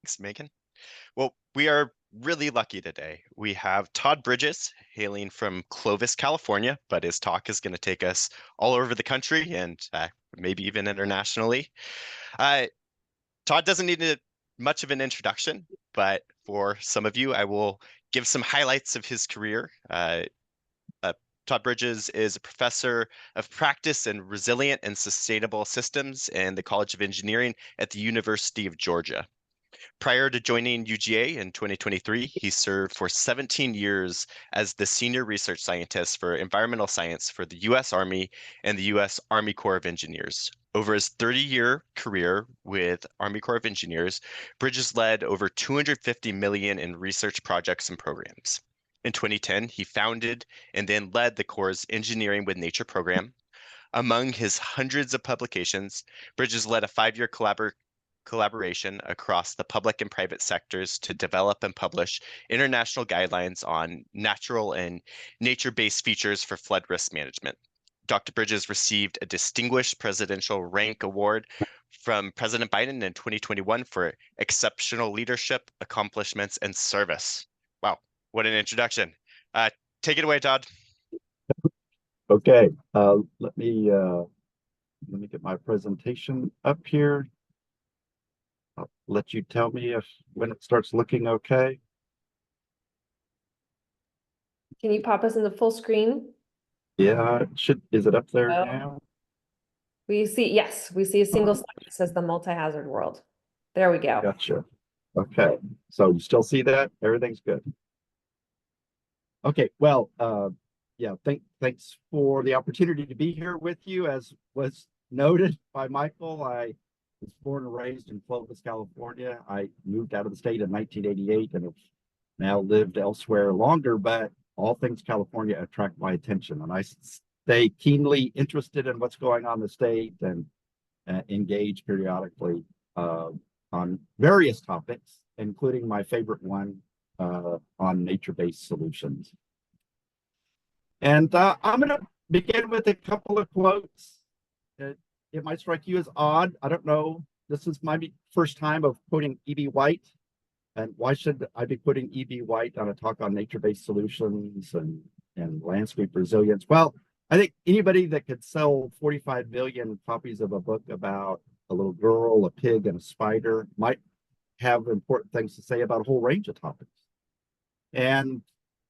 Thanks, Megan. Well, we are really lucky today. We have Todd Bridges hailing from Clovis, California, but his talk is going to take us all over the country and maybe even internationally. Uh, Todd doesn't need much of an introduction, but for some of you, I will give some highlights of his career. Uh, Todd Bridges is a professor of practice and resilient and sustainable systems in the College of Engineering at the University of Georgia. Prior to joining UGA in 2023, he served for 17 years as the senior research scientist for environmental science for the U.S. Army and the U.S. Army Corps of Engineers. Over his 30-year career with Army Corps of Engineers, Bridges led over 250 million in research projects and programs. In 2010, he founded and then led the Corps' Engineering with Nature program. Among his hundreds of publications, Bridges led a 5-year collaboration across the public and private sectors to develop and publish international guidelines on natural and nature-based features for flood risk management. Dr. Bridges received a Distinguished Presidential Rank Award from President Biden in 2021 for exceptional leadership, accomplishments, and service. Wow, what an introduction. Take it away, Todd. Okay, let me get my presentation up here. I'll let you tell me when it starts looking okay. Can you pop us in the full screen? Yeah, is it up there now? Yes, we see a single slide that says the multi-hazard world. There we go. Gotcha. Okay, so you still see that? Everything's good. Okay, well, yeah, thanks for the opportunity to be here with you. As was noted by Michael, I was born and raised in Clovis, California. I moved out of the state in 1988 and have now lived elsewhere longer, but all things California attract my attention. And I stay keenly interested in what's going on in the state and engage periodically on various topics, including my favorite one on nature-based solutions. And I'm going to begin with a couple of quotes. It might strike you as odd. I don't know. This is my first time of quoting E.B. White. And why should I be quoting E.B. White on a talk on nature-based solutions and landscape resilience? Well, I think anybody that could sell 45 million copies of a book about a little girl, a pig, and a spider might have important things to say about a whole range of topics. And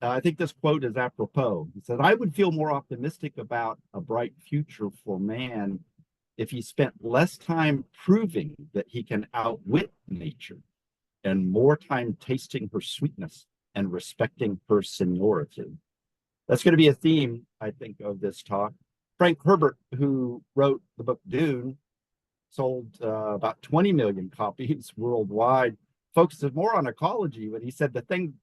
I think this quote is apropos. He said, "I would feel more optimistic about a bright future for man if he spent less time proving that he can outwit nature and more time tasting her sweetness and respecting her seniority." That's going to be a theme, I think, of this talk. Frank Herbert, who wrote the book Dune, sold about 20 million copies worldwide, focuses more on ecology, but he said the thing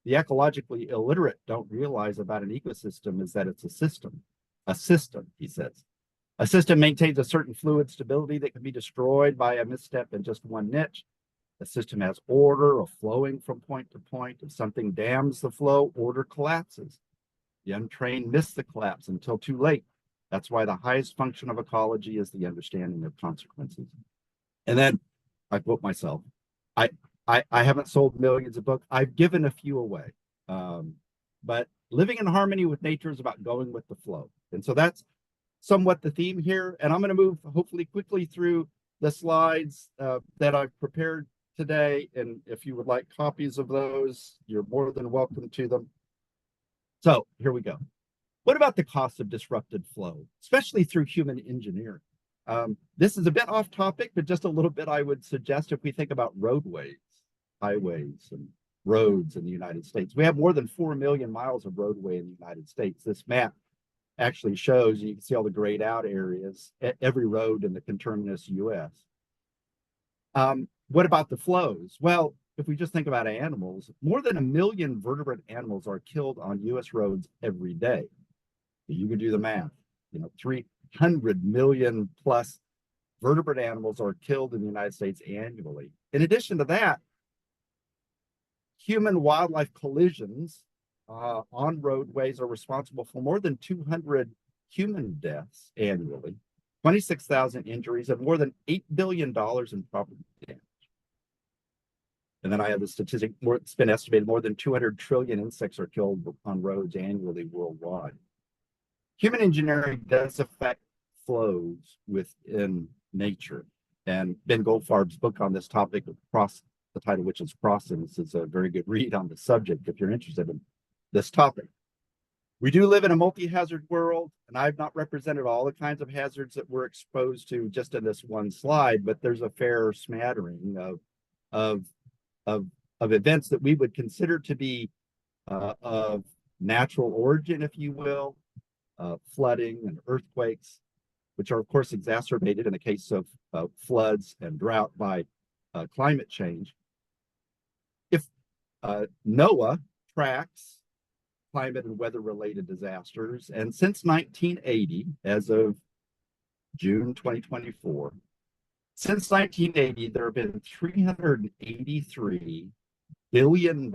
the ecologically illiterate don't realize about an ecosystem is that it's a system. A system, he says. A system maintains a certain fluid stability that can be destroyed by a misstep in just one niche. The system has order, a flowing from point to point. If something dams the flow, order collapses. The untrained miss the collapse until too late. That's why the highest function of ecology is the understanding of consequences. And then I quote myself, I haven't sold millions of books. I've given a few away. But living in harmony with nature is about going with the flow. And so that's somewhat the theme here. And I'm going to move hopefully quickly through the slides that I've prepared today. And if you would like copies of those, you're more than welcome to them. So here we go. What about the cost of disrupted flow, especially through human engineering? This is a bit off topic, but just a little bit I would suggest if we think about roadways, highways, and roads in the United States. We have more than 4 million miles of roadway in the United States. This map actually shows, you can see all the grayed out areas, every road in the conterminous US. What about the flows? Well, if we just think about animals, more than 1 million vertebrate animals are killed on US roads every day. You can do the math. 300 million plus vertebrate animals are killed in the United States annually. In addition to that, human wildlife collisions on roadways are responsible for more than 200 human deaths annually, 26,000 injuries, and more than $8 billion in property damage. And then I have the statistic, it's been estimated more than 200 trillion insects are killed on roads annually worldwide. Human engineering does affect flows within nature. And Ben Goldfarb's book on this topic, across the title, which is Crossings, is a very good read on the subject if you're interested in this topic. We do live in a multi-hazard world, and I've not represented all the kinds of hazards that we're exposed to just in this one slide, but there's a fair smattering of events that we would consider to be of natural origin, if you will, flooding and earthquakes, which are of course exacerbated in the case of floods and drought by climate change. If NOAA tracks climate and weather-related disasters, and since 1980, as of June 2024, since 1980, there have been $383 billion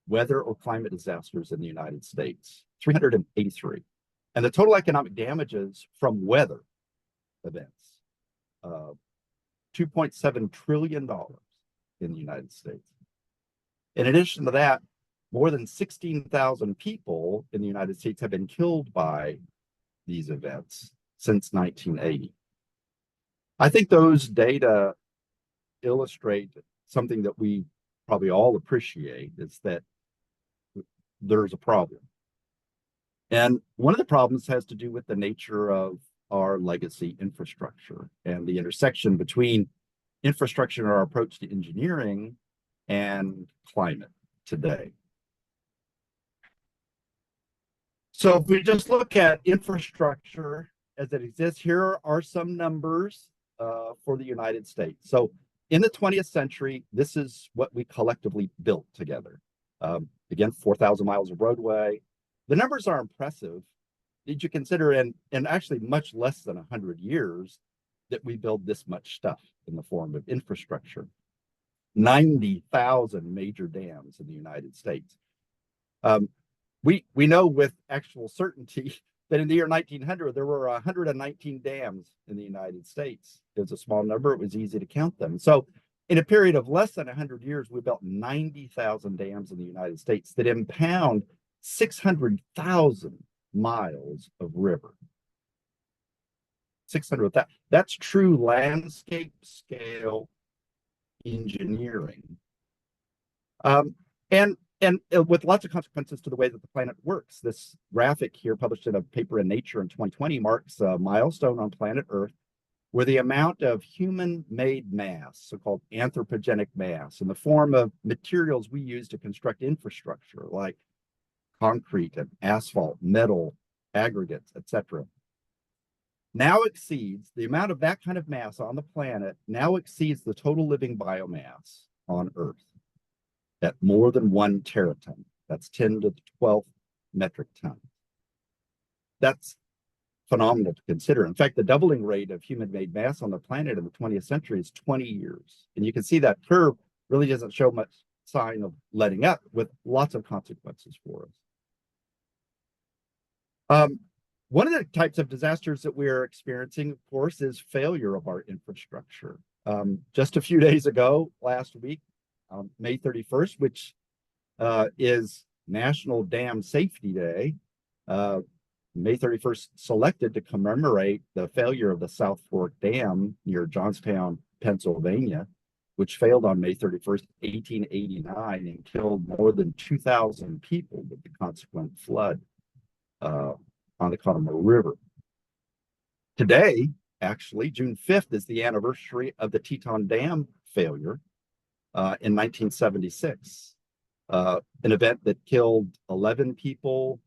weather or climate disasters in the United States. 383. And the total economic damages from weather events, $2.7 trillion in the United States. In addition to that, more than 16,000 people in the United States have been killed by these events since 1980. I think those data illustrate something that we probably all appreciate, is that there's a problem. And one of the problems has to do with the nature of our legacy infrastructure and the intersection between infrastructure and our approach to engineering and climate today. So if we just look at infrastructure as it exists, here are some numbers for the United States. So in the 20th century, this is what we collectively built together. Again, 4,000 miles of roadway. The numbers are impressive. Did you consider in actually much less than 100 years that we build this much stuff in the form of infrastructure? 90,000 major dams in the United States. We know with actual certainty that in the year 1900, there were 119 dams in the United States. It was a small number. It was easy to count them. So in a period of less than 100 years, we built 90,000 dams in the United States that impound 600,000 miles of river. 600,000. That's true landscape scale engineering. And with lots of consequences to the way that the planet works. This graphic here, published in a paper in Nature in 2020, marks a milestone on planet Earth where the amount of human-made mass, so-called anthropogenic mass, in the form of materials we use to construct infrastructure, like concrete and asphalt, metal, aggregates, etc., now exceeds the amount of that kind of mass on the planet, now exceeds the total living biomass on Earth at more than 1 teraton. That's 10 to the 12th metric ton. That's phenomenal to consider. In fact, the doubling rate of human-made mass on the planet in the 20th century is 20 years. And you can see that curve really doesn't show much sign of letting up, with lots of consequences for us. One of the types of disasters that we're experiencing, of course, is failure of our infrastructure. Just a few days ago, last week, May 31st, which is National Dam Safety Day, May 31st selected to commemorate the failure of the South Fork Dam near Johnstown, Pennsylvania, which failed on May 31st, 1889, and killed more than 2,000 people with the consequent flood on the Conemaugh River. Today, actually, June 5th, is the anniversary of the Teton Dam failure in 1976, an event that killed 11 people.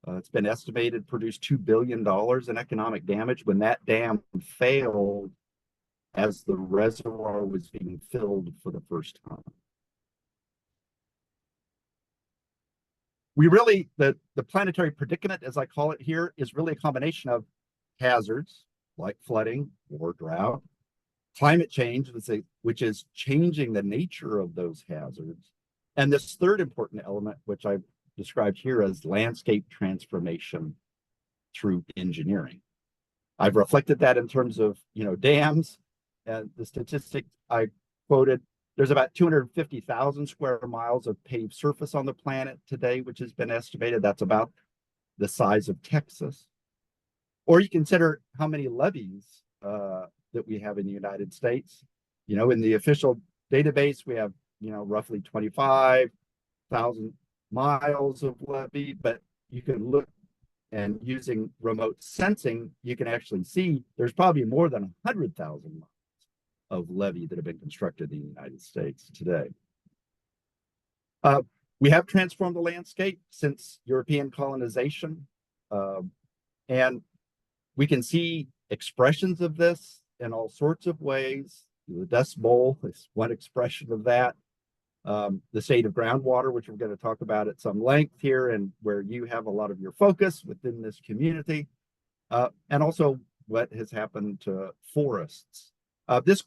It's been estimated produced $2 billion in economic damage when that dam failed as the reservoir was being filled for the first time. We really, the planetary predicament, as I call it here, is really a combination of hazards like flooding or drought, climate change, which is changing the nature of those hazards, and this third important element, which I've described here as landscape transformation through engineering. I've reflected that in terms of, dams, and the statistic I quoted There's about 250,000 square miles of paved surface on the planet today, which has been estimated. That's about the size of Texas. Or you consider how many levees that we have in the United States. You know, in the official database, we have, you know, roughly 25,000 miles of levee, but you can look, and using remote sensing, you can actually see there's probably more than 100,000 miles of levee that have been constructed in the United States today. We have transformed the landscape since European colonization, and we can see expressions of this in all sorts of ways. The Dust Bowl is one expression of that. The state of groundwater, which we're going to talk about at some length here, and where you have a lot of your focus within this community, and also what has happened to forests. This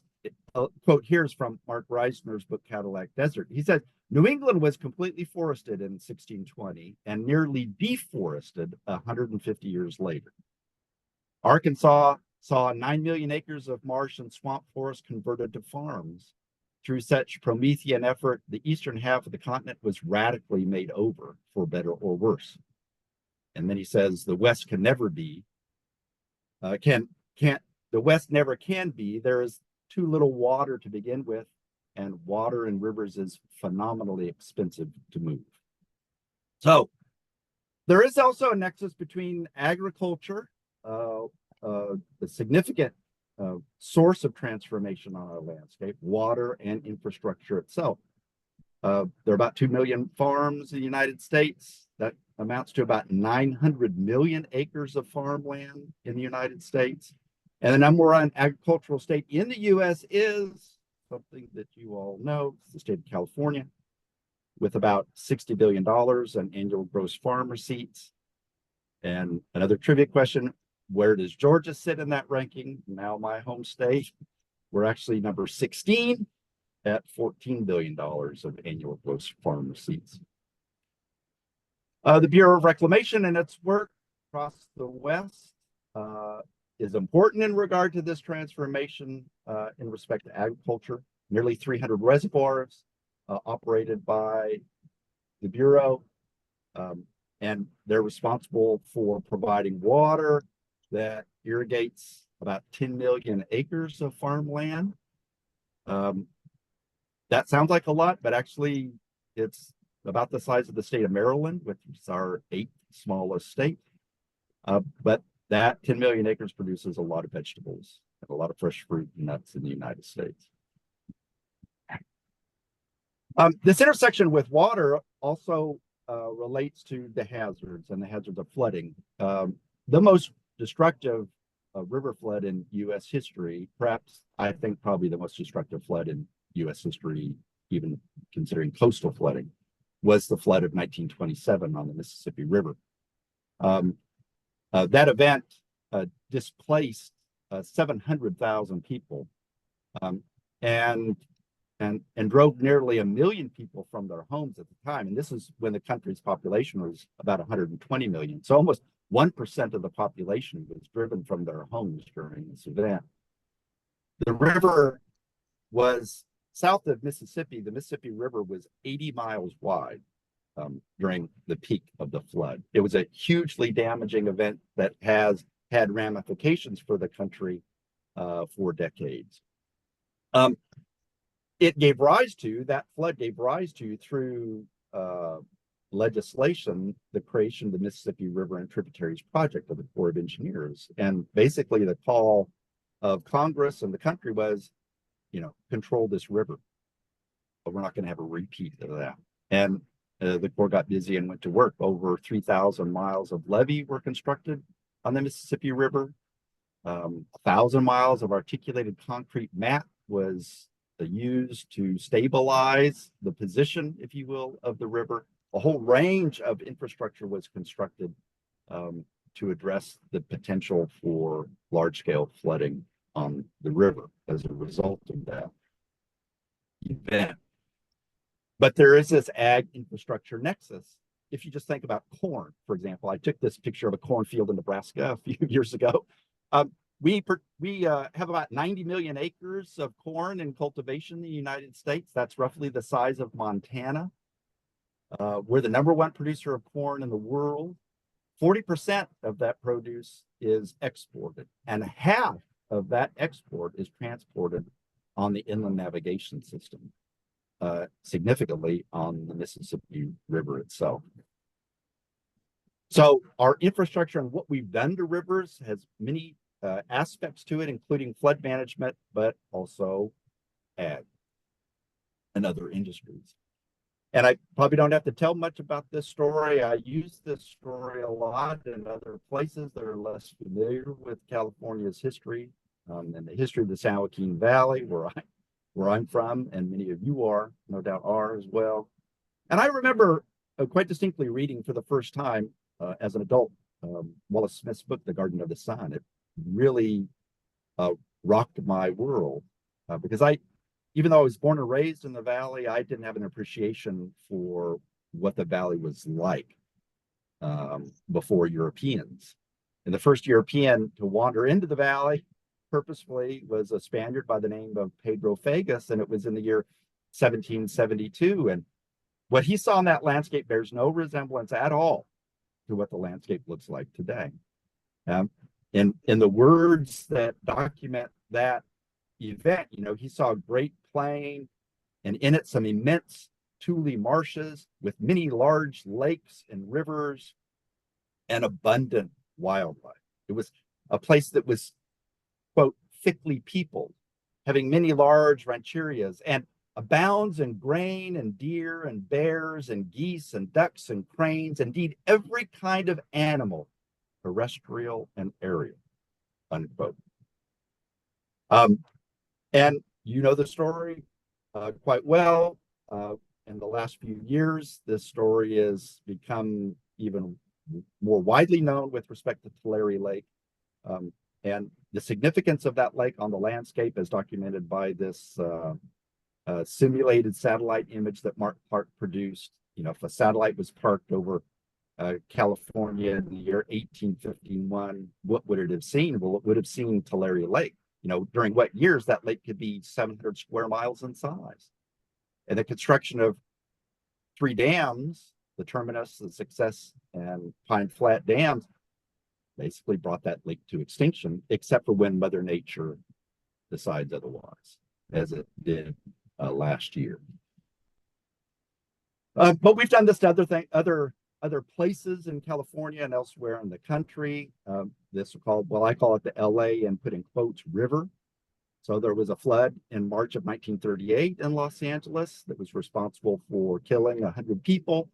quote here is from Mark Reisner's book, Cadillac Desert. He said, New England was completely forested in 1620 and nearly deforested 150 years later. Arkansas saw 9 million acres of marsh and swamp forest converted to farms. Through such Promethean effort, the eastern half of the continent was radically made over, for better or worse. And then he says, the West can never be, the West never can be. There is too little water to begin with, and water in rivers is phenomenally expensive to move. So there is also a nexus between agriculture, the significant source of transformation on our landscape, water, and infrastructure itself. There are about 2 million farms in the United States. That amounts to about 900 million acres of farmland in the United States. And the number one agricultural state in the U.S. is something that you all know, it's the state of California, with about $60 billion in annual gross farm receipts. And another trivia question, where does Georgia sit in that ranking? Now my home state. We're actually number 16 at $14 billion of annual gross farm receipts. The Bureau of Reclamation and its work across the West is important in regard to this transformation in respect to agriculture. Nearly 300 reservoirs operated by the Bureau, and they're responsible for providing water that irrigates about 10 million acres of farmland. That sounds like a lot, but actually it's about the size of the state of Maryland, which is our 8th smallest state. But that 10 million acres produces a lot of vegetables and a lot of fresh fruit and nuts in the United States. This intersection with water also relates to the hazards and the hazards of flooding. The most destructive river flood in U.S. history, perhaps I think probably the most destructive flood in U.S. history, even considering coastal flooding, was the flood of 1927 on the Mississippi River. That event displaced 700,000 people and drove nearly 1 million people from their homes at the time. And this is when the country's population was about 120 million. So almost 1% of the population was driven from their homes during this event. The river was south of Mississippi. The Mississippi River was 80 miles wide during the peak of the flood. It was a hugely damaging event that has had ramifications for the country for decades. It gave rise to, that flood gave rise to, through legislation, the creation of the Mississippi River and Tributaries Project of the Corps of Engineers. And basically the call of Congress and the country was, you know, control this river, but we're not going to have a repeat of that. And the Corps got busy and went to work. Over 3,000 miles of levee were constructed on the Mississippi River. 1,000 miles of articulated concrete mat was used to stabilize the position, if you will, of the river. A whole range of infrastructure was constructed to address the potential for large-scale flooding on the river as a result of that event. But there is this ag infrastructure nexus. If you just think about corn, for example, I took this picture of a cornfield in Nebraska a few years ago. we have about 90 million acres of corn in cultivation in the United States. That's roughly the size of Montana. We're the #1 producer of corn in the world. 40% of that produce is exported, and half of that export is transported on the inland navigation system, significantly on the Mississippi River itself. So our infrastructure and what we've done to rivers has many aspects to it, including flood management, but also ag and other industries. And I probably don't have to tell much about this story. I use this story a lot in other places that are less familiar with California's history, and the history of the San Joaquin Valley, where I'm from, and many of you are, no doubt are as well. And I remember quite distinctly reading for the first time as an adult Wallace Smith's book, The Garden of the Sun. It really rocked my world because even though I was born and raised in the valley, I didn't have an appreciation for what the valley was like before Europeans. And the first European to wander into the valley purposefully was a Spaniard by the name of Pedro Fagus, and it was in the year 1772. And what he saw in that landscape bears no resemblance at all to what the landscape looks like today. In the words that document that event, he saw a great plain, and in it some immense tule marshes with many large lakes and rivers and abundant wildlife. It was a place that was, quote, thickly peopled, having many large rancherias, and abounds in grain and deer and bears and geese and ducks and cranes, indeed every kind of animal, terrestrial and aerial, unquote. And you know the story quite well. In the last few years, this story has become even more widely known with respect to Tulare Lake. And the significance of that lake on the landscape is documented by this simulated satellite image that Mark Clark produced. If a satellite was parked over California in the year 1851, what would it have seen? Well, it would have seen Tulare Lake. During what years that lake could be 700 square miles in size. And the construction of 3 dams, the Terminus, the Success, and Pine Flat dams, basically brought that lake to extinction, except for when Mother Nature decides otherwise, as it did last year. But we've done this to other places in California and elsewhere in the country. This is called, well, I call it the LA, and put in quotes, river. So there was a flood in March of 1938 in Los Angeles that was responsible for killing 100 people,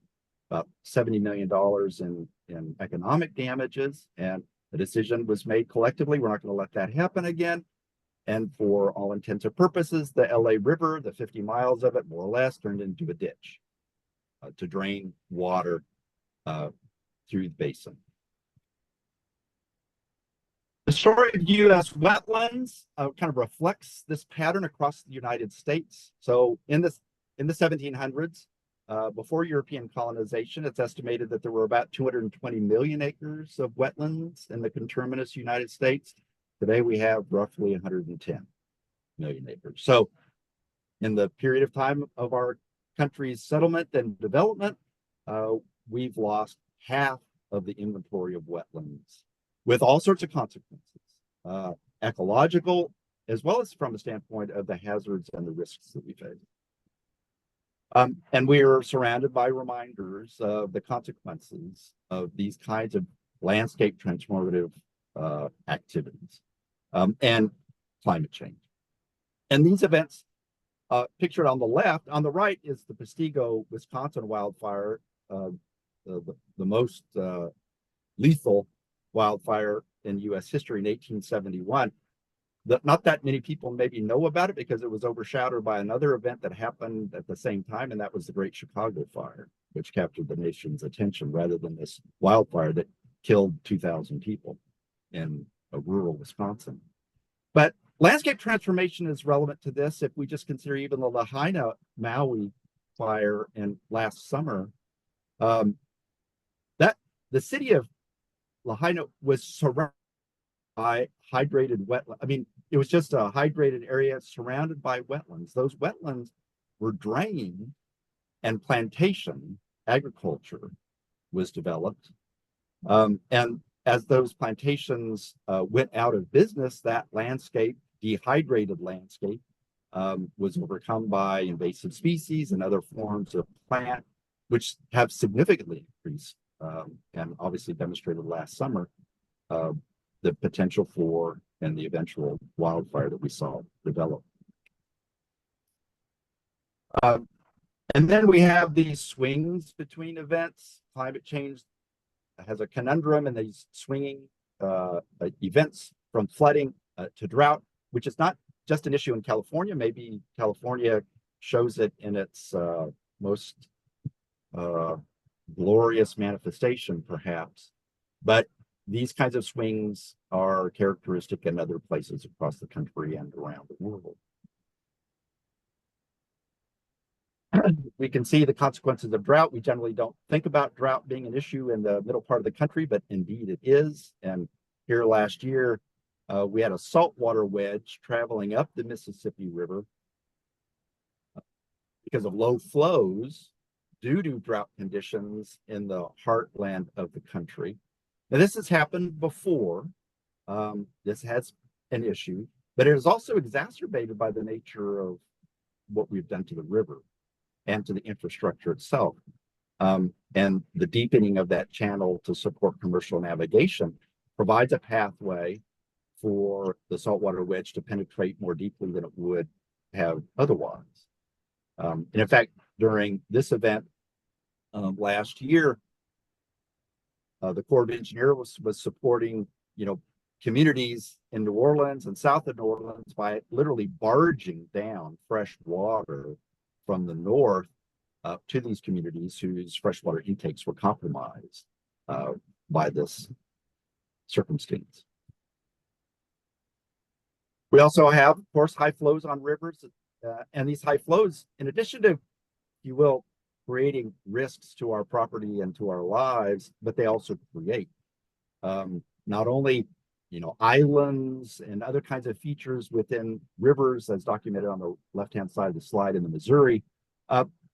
about $70 million in economic damages. And the decision was made collectively, we're not going to let that happen again. And for all intents and purposes, the LA River, the 50 miles of it, more or less, turned into a ditch to drain water through the basin. The story of U.S. wetlands kind of reflects this pattern across the United States. So in the 1700s, before European colonization, it's estimated that there were about 220 million acres of wetlands in the conterminous United States. Today, we have roughly 110 million acres. So in the period of time of our country's settlement and development, we've lost half of the inventory of wetlands, with all sorts of consequences, ecological, as well as from a standpoint of the hazards and the risks that we face. And we are surrounded by reminders of the consequences of these kinds of landscape transformative activities and climate change. And these events, pictured on the left, on the right is the Peshtigo, Wisconsin wildfire, the most lethal wildfire in U.S. history in 1871. Not that many people maybe know about it because it was overshadowed by another event that happened at the same time, and that was the Great Chicago Fire, which captured the nation's attention rather than this wildfire that killed 2,000 people in rural Wisconsin. But landscape transformation is relevant to this if we just consider even the Lahaina Maui fire in last summer. That the city of Lahaina was surrounded by hydrated wetland. I mean, it was just a hydrated area surrounded by wetlands. Those wetlands were drained and plantation agriculture was developed. And as those plantations went out of business, that landscape, dehydrated landscape, was overcome by invasive species and other forms of plant, which have significantly increased and obviously demonstrated last summer the potential for and the eventual wildfire that we saw develop. And then we have these swings between events. Climate change has a conundrum in these swinging events from flooding to drought, which is not just an issue in California. Maybe California shows it in its most glorious manifestation, perhaps. But these kinds of swings are characteristic in other places across the country and around the world. We can see the consequences of drought. We generally don't think about drought being an issue in the middle part of the country, but indeed it is. And here last year, we had a saltwater wedge traveling up the Mississippi River because of low flows due to drought conditions in the heartland of the country. Now, this has happened before. This has an issue, but it is also exacerbated by the nature of what we've done to the river and to the infrastructure itself. And the deepening of that channel to support commercial navigation provides a pathway for the saltwater wedge to penetrate more deeply than it would have otherwise. And in fact, during this event last year, the Corps of Engineers was supporting, communities in New Orleans and south of New Orleans by literally barging down fresh water from the north to these communities whose freshwater intakes were compromised by this circumstance. We also have, of course, high flows on rivers, and these high flows, in addition to, if you will, creating risks to our property and to our lives, but they also create not only islands and other kinds of features within rivers, as documented on the left-hand side of the slide in the Missouri,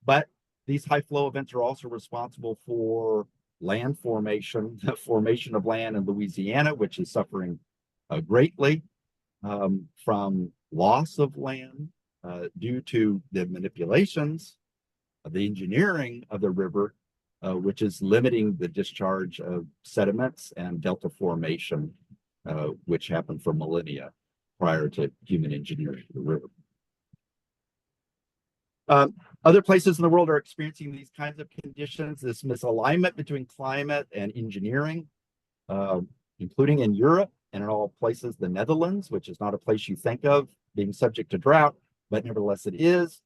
but these high flow events are also responsible for land formation, the formation of land in Louisiana, which is suffering greatly from loss of land due to the manipulations of the engineering of the river, which is limiting the discharge of sediments and delta formation, which happened for millennia prior to human engineering of the river. Other places in the world are experiencing these kinds of conditions, this misalignment between climate and engineering, including in Europe and in all places, the Netherlands, which is not a place you think of being subject to drought, but nevertheless it is.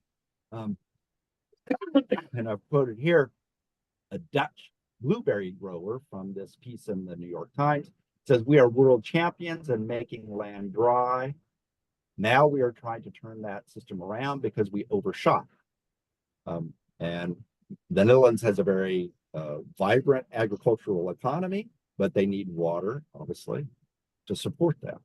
And I've quoted here a Dutch blueberry grower from this piece in the New York Times. It says, "We are world champions in making land dry. Now we are trying to turn that system around because we overshot." And the Netherlands has a very vibrant agricultural economy, but they need water, obviously, to support that.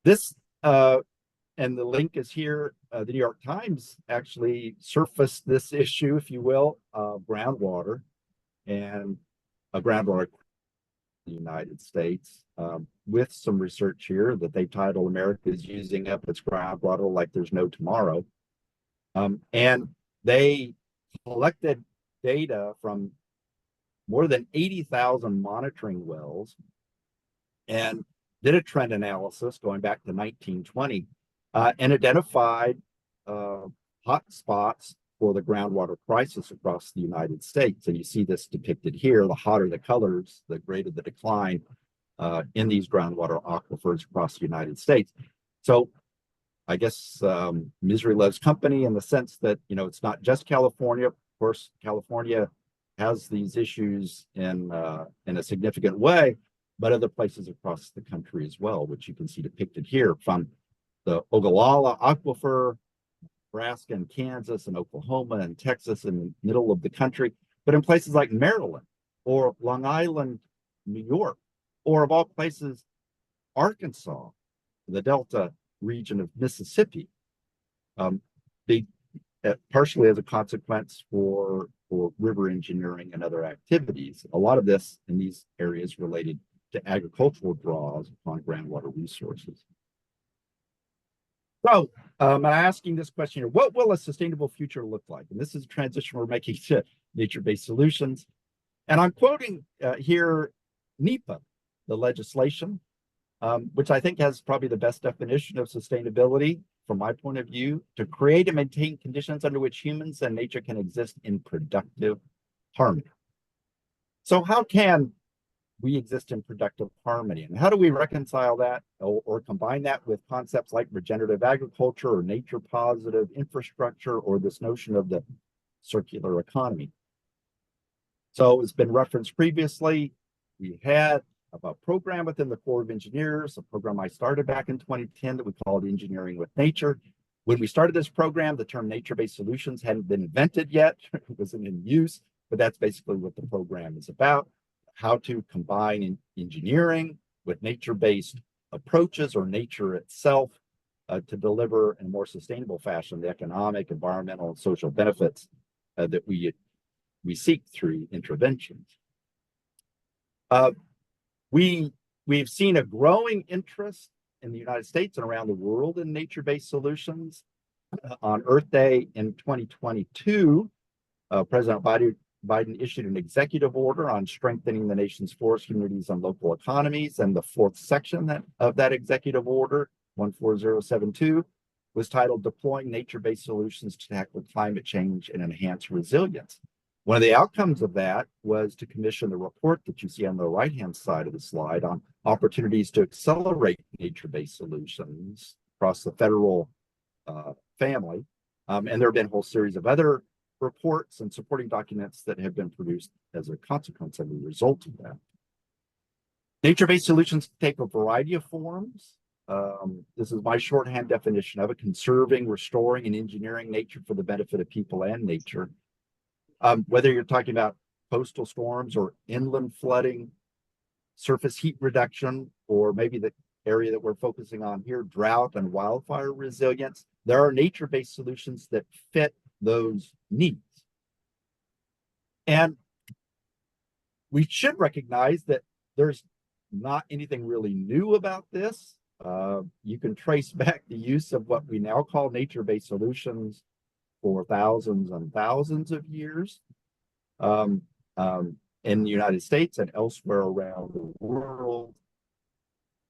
This, and the link is here, the New York Times actually surfaced this issue, if you will, of groundwater and groundwater in the United States, with some research here that they title "America is Using Up Its Groundwater Like There's No Tomorrow." And they collected data from more than 80,000 monitoring wells and did a trend analysis going back to 1920 and identified hot spots for the groundwater crisis across the United States. And you see this depicted here. The hotter the colors, the greater the decline in these groundwater aquifers across the United States. So I guess misery loves company in the sense that, it's not just California. Of course, California has these issues in a significant way, but other places across the country as well, which you can see depicted here from the Ogallala Aquifer, Nebraska and Kansas and Oklahoma and Texas in the middle of the country, but in places like Maryland or Long Island New York, or of all places, Arkansas, the Delta region of Mississippi. They partially as a consequence for river engineering and other activities. A lot of this in these areas related to agricultural draws upon groundwater resources. So I'm asking this question here, what will a sustainable future look like? And this is a transition we're making to nature-based solutions. And I'm quoting here NEPA, the legislation, which I think has probably the best definition of sustainability from my point of view, to create and maintain conditions under which humans and nature can exist in productive harmony. So how can we exist in productive harmony? And how do we reconcile that or combine that with concepts like regenerative agriculture or nature positive infrastructure or this notion of the circular economy? So it's been referenced previously. We had a program within the Corps of Engineers, a program I started back in 2010 that we called Engineering with Nature. When we started this program, the term nature-based solutions hadn't been invented yet. It wasn't in use, but that's basically what the program is about. How to combine engineering with nature-based approaches or nature itself to deliver in a more sustainable fashion the economic, environmental, and social benefits that we seek through interventions. We've seen a growing interest in the United States and around the world in nature-based solutions. On Earth Day in 2022, President Biden issued an executive order on strengthening the nation's forest communities and local economies, and the fourth section of that executive order, 14072, was titled Deploying Nature-Based Solutions to Tackle Climate Change and Enhance Resilience. One of the outcomes of that was to commission the report that you see on the right-hand side of the slide on opportunities to accelerate nature-based solutions across the federal family. And there have been a whole series of other reports and supporting documents that have been produced as a consequence and a result of that. Nature-based solutions take a variety of forms. This is my shorthand definition of it: conserving, restoring, and engineering nature for the benefit of people and nature. Whether you're talking about coastal storms or inland flooding, surface heat reduction, or maybe the area that we're focusing on here, drought and wildfire resilience, there are nature-based solutions that fit those needs. And we should recognize that there's not anything really new about this. You can trace back the use of what we now call nature-based solutions for thousands and thousands of years in the United States and elsewhere around the world.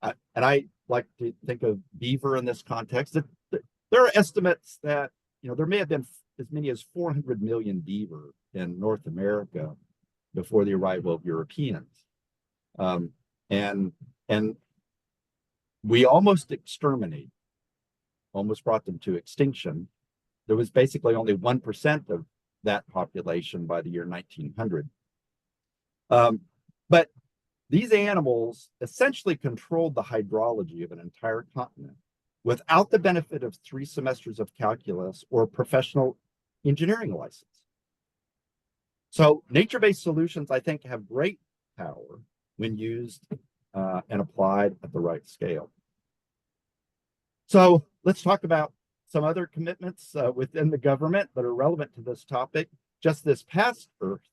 And I like to think of beaver in this context. There are estimates that there may have been as many as 400 million beaver in North America before the arrival of Europeans. And we almost exterminated, almost brought them to extinction. There was basically only 1% of that population by the year 1900. But these animals essentially controlled the hydrology of an entire continent without the benefit of 3 semesters of calculus or a professional engineering license. So nature-based solutions, I think, have great power when used and applied at the right scale. So let's talk about some other commitments within the government that are relevant to this topic. Just this past Earth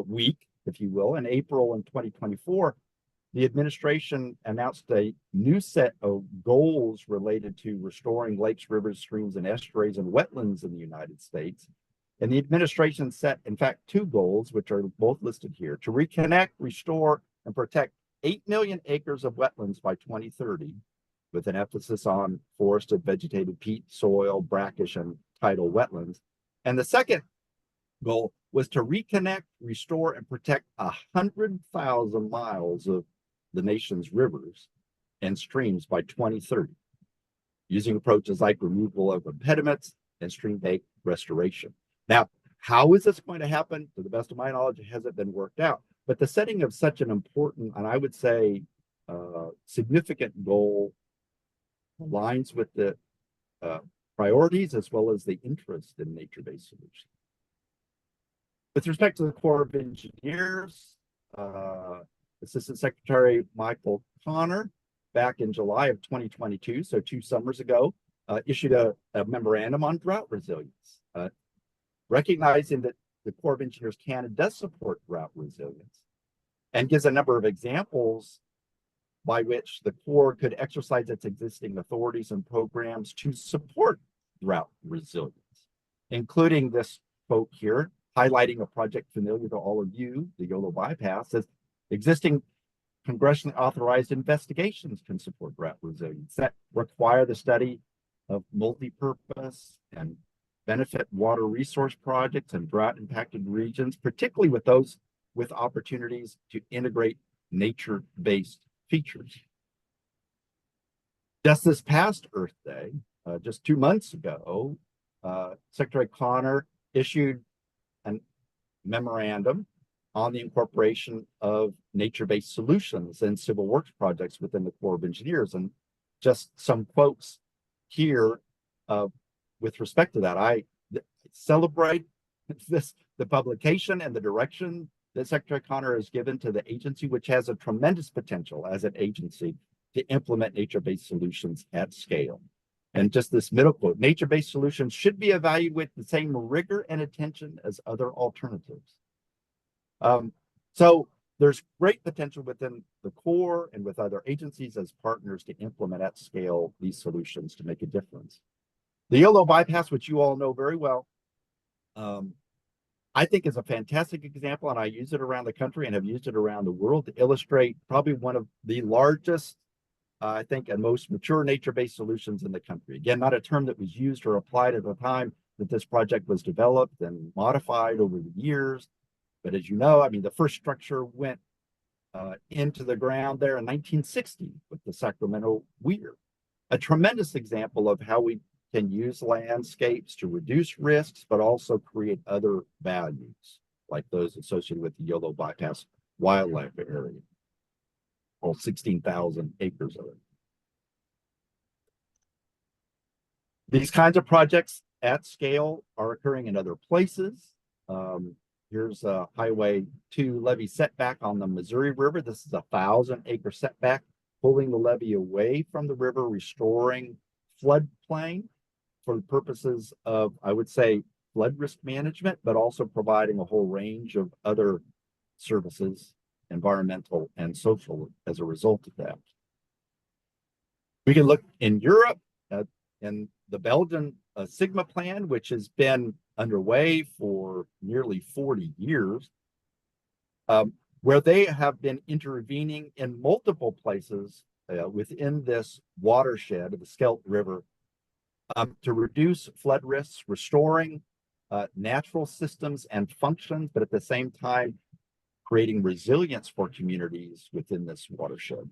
week, if you will, in April in 2024, the administration announced a new set of goals related to restoring lakes, rivers, streams, and estuaries and wetlands in the United States. And the administration set, in fact, 2 goals, which are both listed here: to reconnect, restore, and protect 8 million acres of wetlands by 2030, with an emphasis on forested, vegetated peat, soil, brackish, and tidal wetlands. And the second goal was to reconnect, restore, and protect 100,000 miles of the nation's rivers and streams by 2030, using approaches like removal of impediments and stream bank restoration. Now, how is this going to happen? To the best of my knowledge, it hasn't been worked out. But the setting of such an important, and I would say significant goal aligns with the priorities as well as the interest in nature-based solutions. With respect to the Corps of Engineers, Assistant Secretary Michael Connor, back in July of 2022, so 2 summers ago, issued a memorandum on drought resilience, recognizing that the Corps of Engineers Canada does support drought resilience and gives a number of examples by which the Corps could exercise its existing authorities and programs to support drought resilience, including this quote here, highlighting a project familiar to all of you, the YOLO bypass, says existing congressionally authorized investigations can support drought resilience that require the study of multi-purpose and benefit water resource projects and drought impacted regions, particularly with those with opportunities to integrate nature-based features. Just this past Earth Day, just 2 months ago, Secretary Connor issued a memorandum on the incorporation of nature-based solutions in civil works projects within the Corps of Engineers. And just some quotes here with respect to that. I celebrate the publication and the direction that Secretary Connor has given to the agency, which has a tremendous potential as an agency to implement nature-based solutions at scale. And just this middle quote, nature-based solutions should be evaluated with the same rigor and attention as other alternatives. So there's great potential within the Corps and with other agencies as partners to implement at scale these solutions to make a difference. The YOLO bypass, which you all know very well, I think is a fantastic example, and I use it around the country and have used it around the world to illustrate probably one of the largest, I think, and most mature nature-based solutions in the country. Again, not a term that was used or applied at the time that this project was developed and modified over the years. But as you know, I mean, the first structure went into the ground there in 1960 with the Sacramento Weir. A tremendous example of how we can use landscapes to reduce risks, but also create other values, like those associated with the YOLO bypass wildlife area, all 16,000 acres of it. These kinds of projects at scale are occurring in other places. Here's a Highway 2 levee setback on the Missouri River. This is a 1,000-acre setback, pulling the levee away from the river, restoring floodplain for the purposes of, I would say, flood risk management, but also providing a whole range of other services, environmental and social, as a result of that. We can look in Europe in the Belgian Sigma plan, which has been underway for nearly 40 years, where they have been intervening in multiple places within this watershed of the Scheldt River to reduce flood risks, restoring natural systems and functions, but at the same time, creating resilience for communities within this watershed.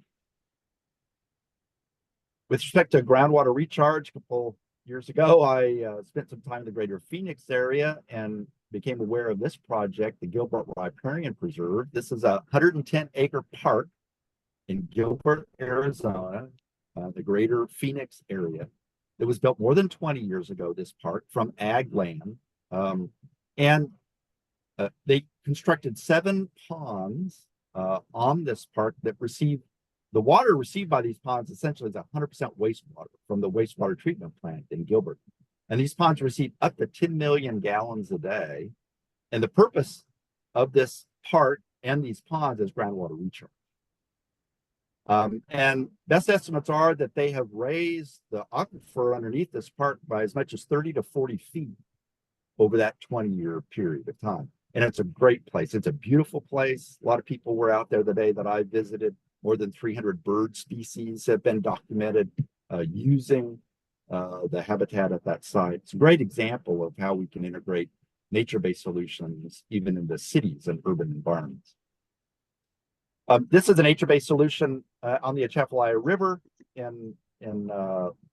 With respect to groundwater recharge, a couple years ago, I spent some time in the greater Phoenix area and became aware of this project, the Gilbert Riparian Preserve. This is a 110-acre park in Gilbert, Arizona, the greater Phoenix area. It was built more than 20 years ago, this park, from ag land. They constructed 7 ponds on this park that received, the water received by these ponds essentially is 100% wastewater from the wastewater treatment plant in Gilbert. And these ponds receive up to 10 million gallons a day. And the purpose of this park and these ponds is groundwater recharge. And best estimates are that they have raised the aquifer underneath this park by as much as 30 to 40 feet over that 20-year period of time. And it's a great place. It's a beautiful place. A lot of people were out there the day that I visited. More than 300 bird species have been documented using the habitat at that site. It's a great example of how we can integrate nature-based solutions even into cities and urban environments. This is a nature-based solution on the Atchafalaya River in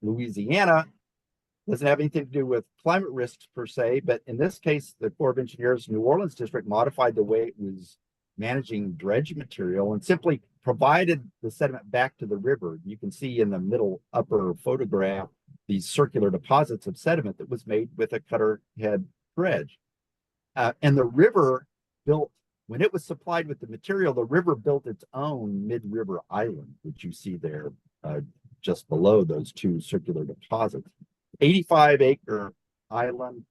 Louisiana. Doesn't have anything to do with climate risks per se, but in this case, the Corps of Engineers New Orleans District modified the way it was managing dredge material and simply provided the sediment back to the river. You can see in the middle upper photograph these circular deposits of sediment that was made with a cutter head dredge. And the river built When it was supplied with the material, the river built its own mid-river island, which you see there just below those two circular deposits. 85-acre island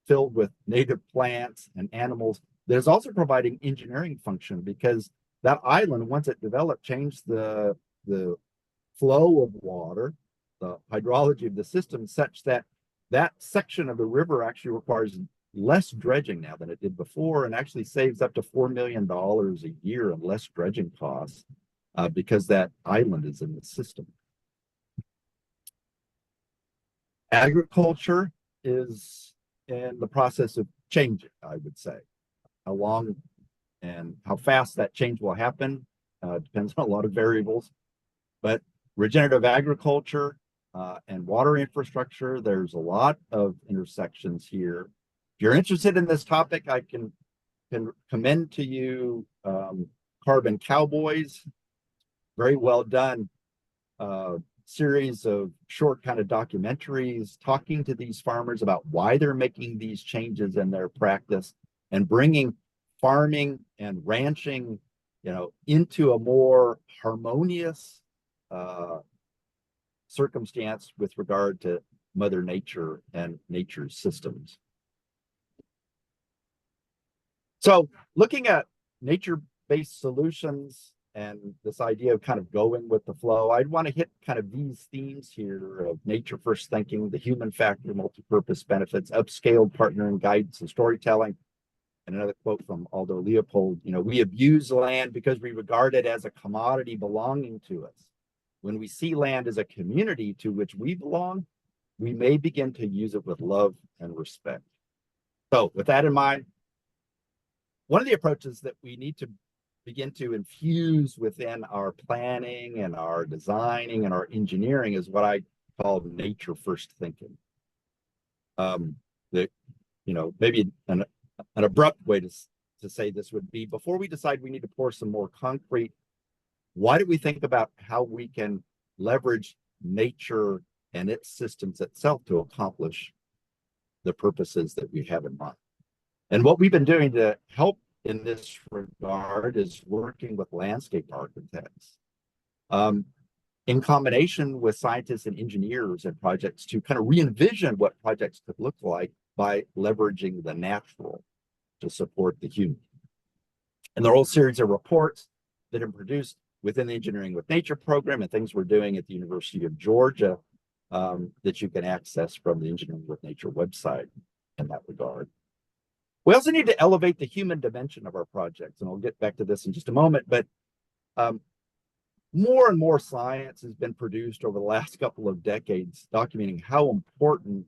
filled with native plants and animals that is also providing engineering function, because that island, once it developed, changed the flow of water, the hydrology of the system, such that that section of the river actually requires less dredging now than it did before, and actually saves up to $4 million a year in less dredging costs because that island is in the system. Agriculture is in the process of changing, I would say. How long and how fast that change will happen depends on a lot of variables. But regenerative agriculture and water infrastructure, there's a lot of intersections here. If you're interested in this topic, I can commend to you Carbon Cowboys. Very well done series of short kind of documentaries talking to these farmers about why they're making these changes in their practice and bringing farming and ranching, into a more harmonious circumstance with regard to Mother Nature and nature's systems. So looking at nature-based solutions and this idea of kind of going with the flow, I'd want to hit kind of these themes here of nature first thinking, the human factor, multi-purpose benefits, upscaled partnering, guidance, and storytelling. And another quote from Aldo Leopold, we abuse land because we regard it as a commodity belonging to us. When we see land as a community to which we belong, we may begin to use it with love and respect. So with that in mind, one of the approaches that we need to begin to infuse within our planning and our designing and our engineering is what I call nature first thinking. Maybe an abrupt way to say this would be, before we decide we need to pour some more concrete, why do we think about how we can leverage nature and its systems itself to accomplish the purposes that we have in mind? And what we've been doing to help in this regard is working with landscape architects in combination with scientists and engineers and projects to kind of re-envision what projects could look like by leveraging the natural to support the human. And there are a whole series of reports that have produced within the Engineering with Nature program and things we're doing at the University of Georgia that you can access from the Engineering with Nature website in that regard. We also need to elevate the human dimension of our projects, and I'll get back to this in just a moment, but more and more science has been produced over the last couple of decades documenting how important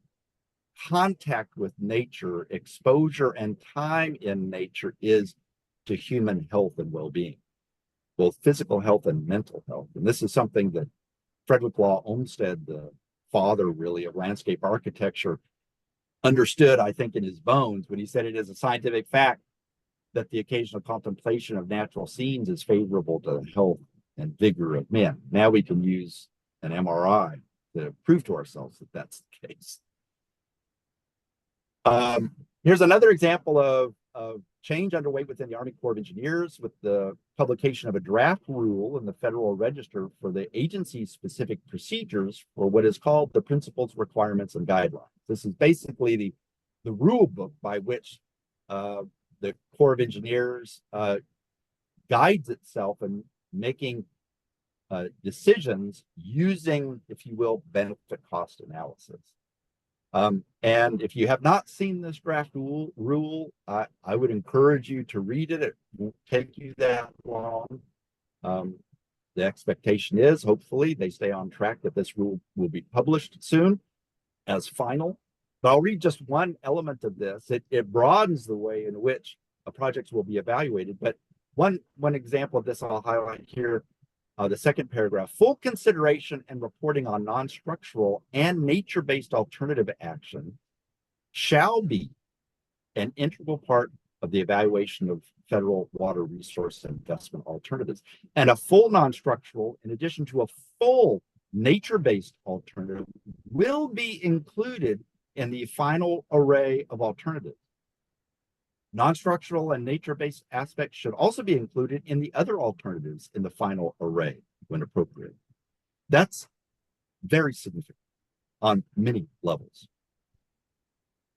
contact with nature, exposure, and time in nature is to human health and well-being, both physical health and mental health. And this is something that Frederick Law Olmsted, the father really of landscape architecture, understood, I think, in his bones when he said it is a scientific fact that the occasional contemplation of natural scenes is favorable to the health and vigor of men. Now we can use an MRI to prove to ourselves that that's the case. Here's another example of change underway within the Army Corps of Engineers with the publication of a draft rule in the Federal Register for the agency's specific procedures for what is called the Principles, Requirements, and Guidelines. This is basically the rule book by which the Corps of Engineers guides itself in making decisions using, if you will, benefit cost analysis. And if you have not seen this draft rule, I would encourage you to read it. It won't take you that long. The expectation is, hopefully, they stay on track that this rule will be published soon as final. But I'll read just one element of this. It broadens the way in which projects will be evaluated. But one example of this I'll highlight here. The second paragraph, full consideration and reporting on non-structural and nature-based alternative action shall be an integral part of the evaluation of federal water resource investment alternatives. And a full non-structural, in addition to a full nature-based alternative, will be included in the final array of alternatives. Non-structural and nature-based aspects should also be included in the other alternatives in the final array when appropriate. That's very significant on many levels.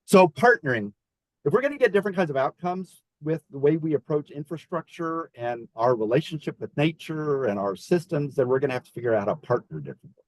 So partnering, if we're going to get different kinds of outcomes with the way we approach infrastructure and our relationship with nature and our systems, then we're going to have to figure out how to partner differently.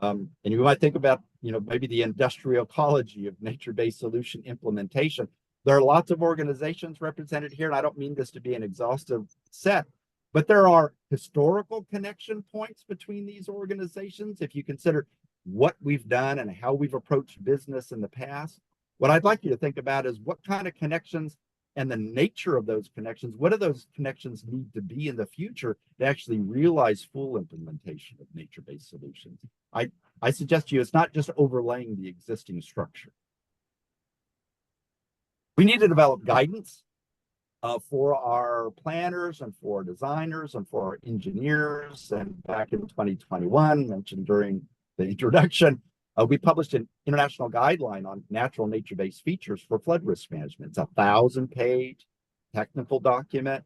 And you might think about, maybe the industrial ecology of nature-based solution implementation. There are lots of organizations represented here, and I don't mean this to be an exhaustive set, but there are historical connection points between these organizations. If you consider what we've done and how we've approached business in the past, what I'd like you to think about is what kind of connections and the nature of those connections. What do those connections need to be in the future to actually realize full implementation of nature-based solutions? I suggest to you, it's not just overlaying the existing structure. We need to develop guidance for our planners and for our designers and for our engineers. And back in 2021, mentioned during the introduction, we published an international guideline on natural nature-based features for flood risk management. It's a 1,000-page technical document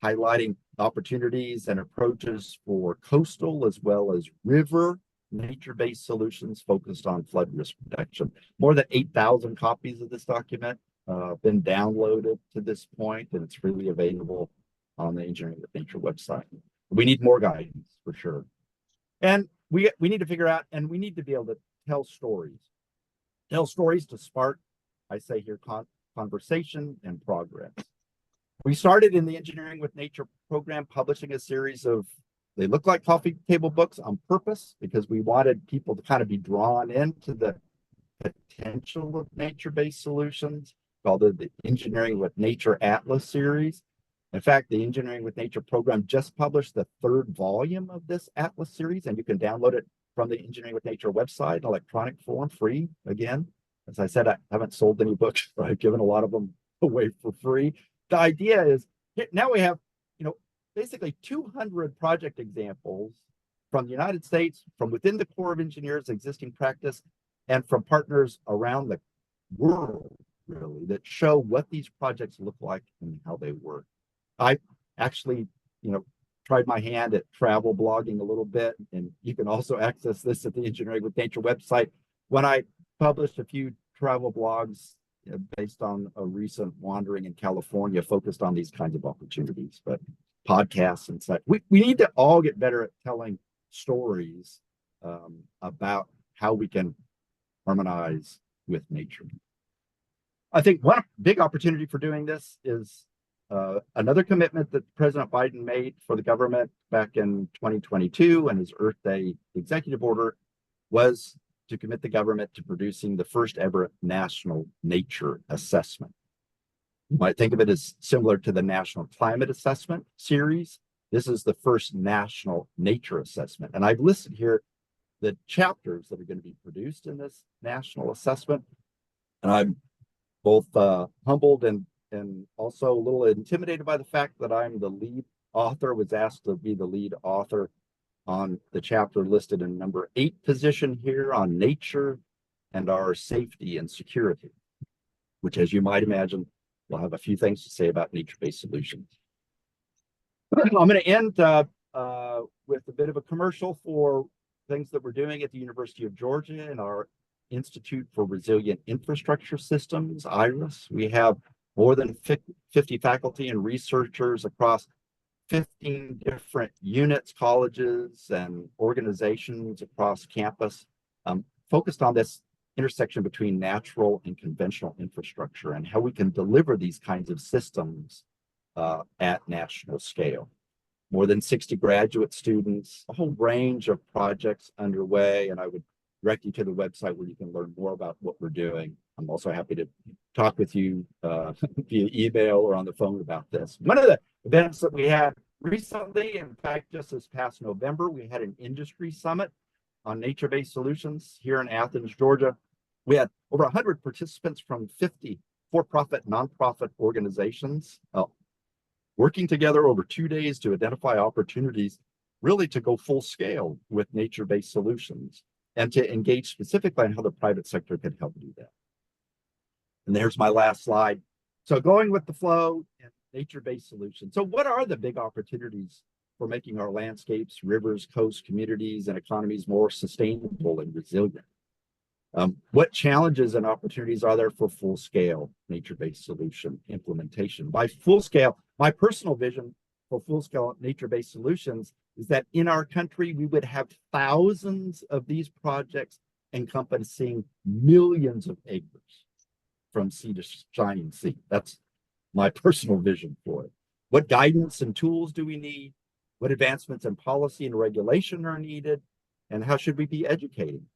highlighting opportunities and approaches for coastal as well as river nature-based solutions focused on flood risk reduction. More than 8,000 copies of this document been downloaded to this point, and it's freely available on the Engineering with Nature website. We need more guidance for sure. And we need to figure out, and we need to be able to tell stories. Tell stories to spark, I say here, conversation and progress. We started in the Engineering with Nature program publishing a series of, they look like coffee table books on purpose because we wanted people to kind of be drawn into the potential of nature-based solutions, called the Engineering with Nature Atlas series. In fact, the Engineering with Nature program just published the 3rd volume of this Atlas series, and you can download it from the Engineering with Nature website in electronic form, free. Again, as I said, I haven't sold any books, but I've given a lot of them away for free. The idea is now we have, basically 200 project examples from the United States, from within the Corps of Engineers existing practice, and from partners around the world, really, that show what these projects look like and how they work. I actually, tried my hand at travel blogging a little bit, and you can also access this at the Engineering with Nature website. When I published a few travel blogs based on a recent wandering in California focused on these kinds of opportunities, but podcasts and such. We need to all get better at telling stories about how we can harmonize with nature. I think one big opportunity for doing this is another commitment that President Biden made for the government back in 2022 and his Earth Day executive order was to commit the government to producing the first ever national nature assessment. You might think of it as similar to the National Climate Assessment series. This is the first national nature assessment. And I've listed here the chapters that are going to be produced in this national assessment. And I'm both humbled and also a little intimidated by the fact that I'm the lead author, was asked to be the lead author on the chapter listed in number 8 position here on nature and our safety and security, which, as you might imagine, we'll have a few things to say about nature-based solutions. I'm going to end with a bit of a commercial for things that we're doing at the University of Georgia and our Institute for Resilient Infrastructure Systems, IRIS. We have more than 50 faculty and researchers across 15 different units, colleges, and organizations across campus focused on this intersection between natural and conventional infrastructure and how we can deliver these kinds of systems at national scale. More than 60 graduate students, a whole range of projects underway, and I would direct you to the website where you can learn more about what we're doing. I'm also happy to talk with you via email or on the phone about this. One of the events that we had recently, in fact, just this past November, we had an industry summit on nature-based solutions here in Athens, Georgia. We had over 100 participants from 50 for-profit, nonprofit organizations working together over 2 days to identify opportunities really to go full scale with nature-based solutions and to engage specifically on how the private sector can help do that. And there's my last slide. So going with the flow and nature-based solutions. So what are the big opportunities for making our landscapes, rivers, coasts, communities, and economies more sustainable and resilient? What challenges and opportunities are there for full-scale nature-based solution implementation? By full-scale, my personal vision for full-scale nature-based solutions is that in our country, we would have thousands of these projects encompassing millions of acres from sea to shining sea. That's my personal vision for it. What guidance and tools do we need? What advancements in policy and regulation are needed? And how should we be educating?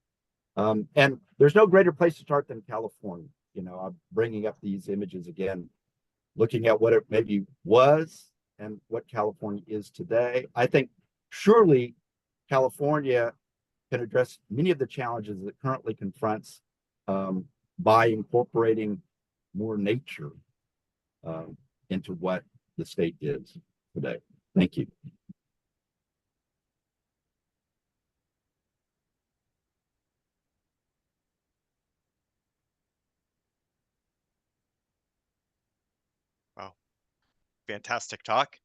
And there's no greater place to start than California. You know, I'm bringing up these images again, looking at what it maybe was and what California is today. I think surely California can address many of the challenges that currently confronts by incorporating more nature into what the state is today. Thank you. Wow, fantastic talk.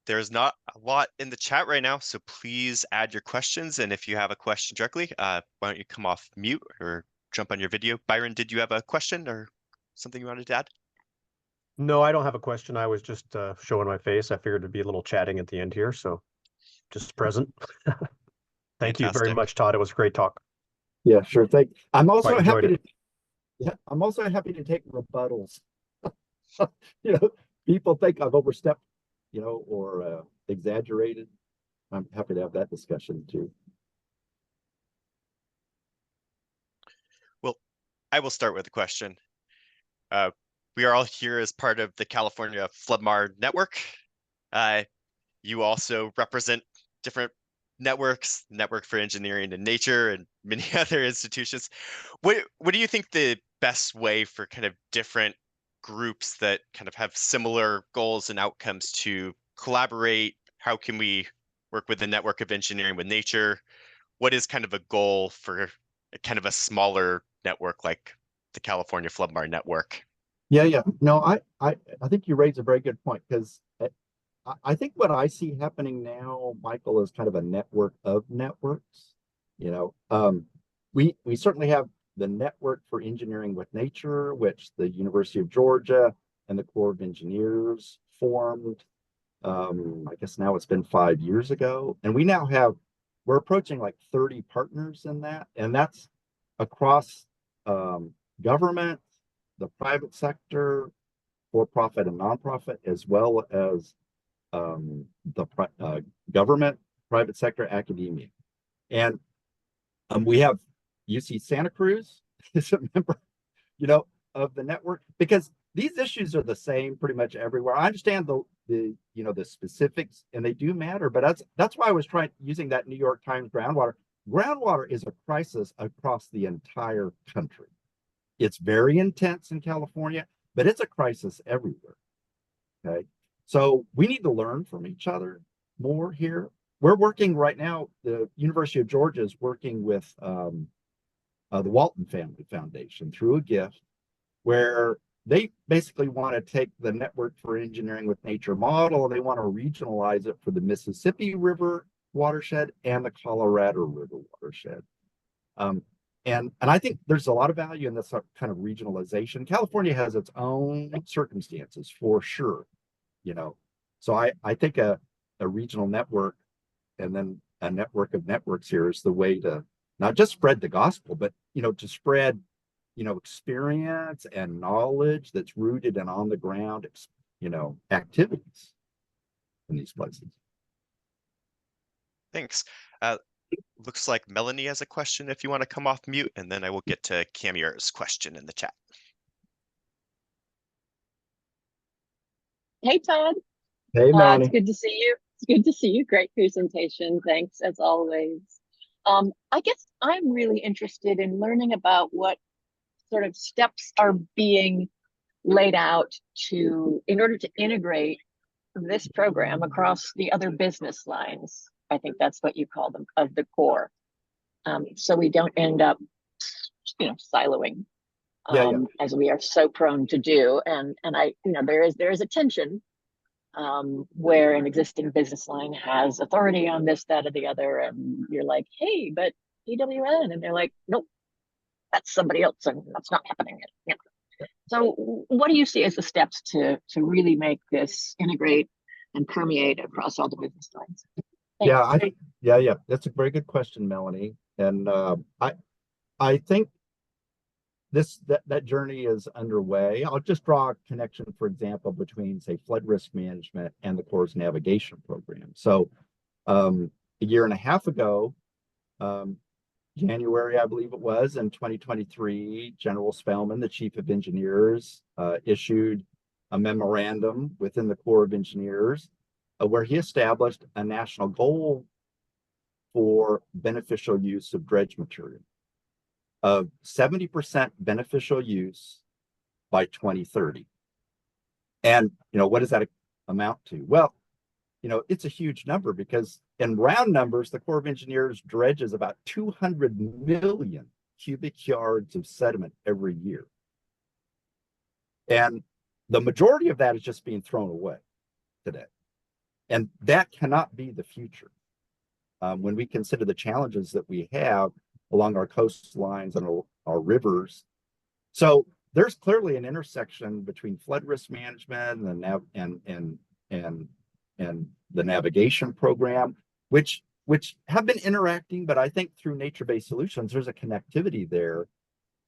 There's not a lot in the chat right now, so please add your questions. And if you have a question directly, why don't you come off mute or jump on your video. Byron, did you have a question or something you wanted to add? No, I don't have a question. I was just showing my face. I figured it'd be a little chatting at the end here, so just present. Thank you very Fantastic. much, Todd. It was a great talk. Yeah, sure thing. I'm also Quite enjoyed happy it. to I'm also happy to take rebuttals. You know, people think I've overstepped, you know, or exaggerated. I'm happy to have that discussion too. Well, I will start with a question. We are all here as part of the California LunchMAR network. You also represent different networks, Network for Engineering and Nature, and many other institutions. What do you think the best way for kind of different groups that kind of have similar goals and outcomes to collaborate? How can we work with the Network of Engineering with Nature? What is kind of a goal for kind of a smaller network like the California LunchMAR network? Yeah. No, I think you raise a very good point because I think what I see happening now, Michael, is kind of a network of networks. You know, we certainly have the Network for Engineering with Nature, which the University of Georgia and the Corps of Engineers formed. I guess now it's been 5 years ago, and we're approaching like 30 partners in that, and that's across government, the private sector, for-profit and nonprofit, as well as the government, private sector, academia. And we have UC Santa Cruz is a member, you know, of the network, because these issues are the same pretty much everywhere. I understand the you know, the specifics, and they do matter, but that's why I was using that New York Times groundwater. Groundwater is a crisis across the entire country. It's very intense in California, but it's a crisis everywhere. Okay. So we need to learn from each other more here. We're working right now, the University of Georgia is working with the Walton Family Foundation through a gift where they basically want to take the Network for Engineering with Nature model, and they want to regionalize it for the Mississippi River watershed and the Colorado River watershed. And I think there's a lot of value in this kind of regionalization. California has its own circumstances for sure, you know. So I think a regional network and then a network of networks here is the way to not just spread the gospel, but, you know, to spread, you know, experience and knowledge that's rooted in on the ground, you know, activities in these places. Thanks. Looks like Melanie has a question if you want to come off mute, and then I will get to Camille's question in the chat. Hey, Todd. Hey, Melanie. It's good to see you. It's good to see you. Great presentation. Thanks, as always. I guess I'm really interested in learning about what sort of steps are being laid out in order to integrate this program across the other business lines. I think that's what you call them, of the core. So we don't end up, you know, siloing as we are so prone to do. And I, there is a tension where an existing business line has authority on this, that, or the other, and you're like, hey, but EWN, and they're like, nope, that's somebody else, and that's not happening. Yeah. So, what do you see as the steps to really make this integrate and permeate across all the business lines? Thanks. Yeah, that's a very good question, Melanie. And I think that journey is underway. I'll just draw a connection, for example, between, say, flood risk management and the Corps' navigation program. So a year and a half ago, January, I believe it was, in 2023, General Spellman, the Chief of Engineers, issued a memorandum within the Corps of Engineers where he established a national goal for beneficial use of dredge material of 70% beneficial use by 2030. And, what does that amount to? Well, it's a huge number because in round numbers, the Corps of Engineers dredges about 200 million cubic yards of sediment every year. And the majority of that is just being thrown away today. And that cannot be the future. When we consider the challenges that we have along our coastlines and our rivers. So there's clearly an intersection between flood risk management and the navigation program, which have been interacting, but I think through nature-based solutions, there's a connectivity there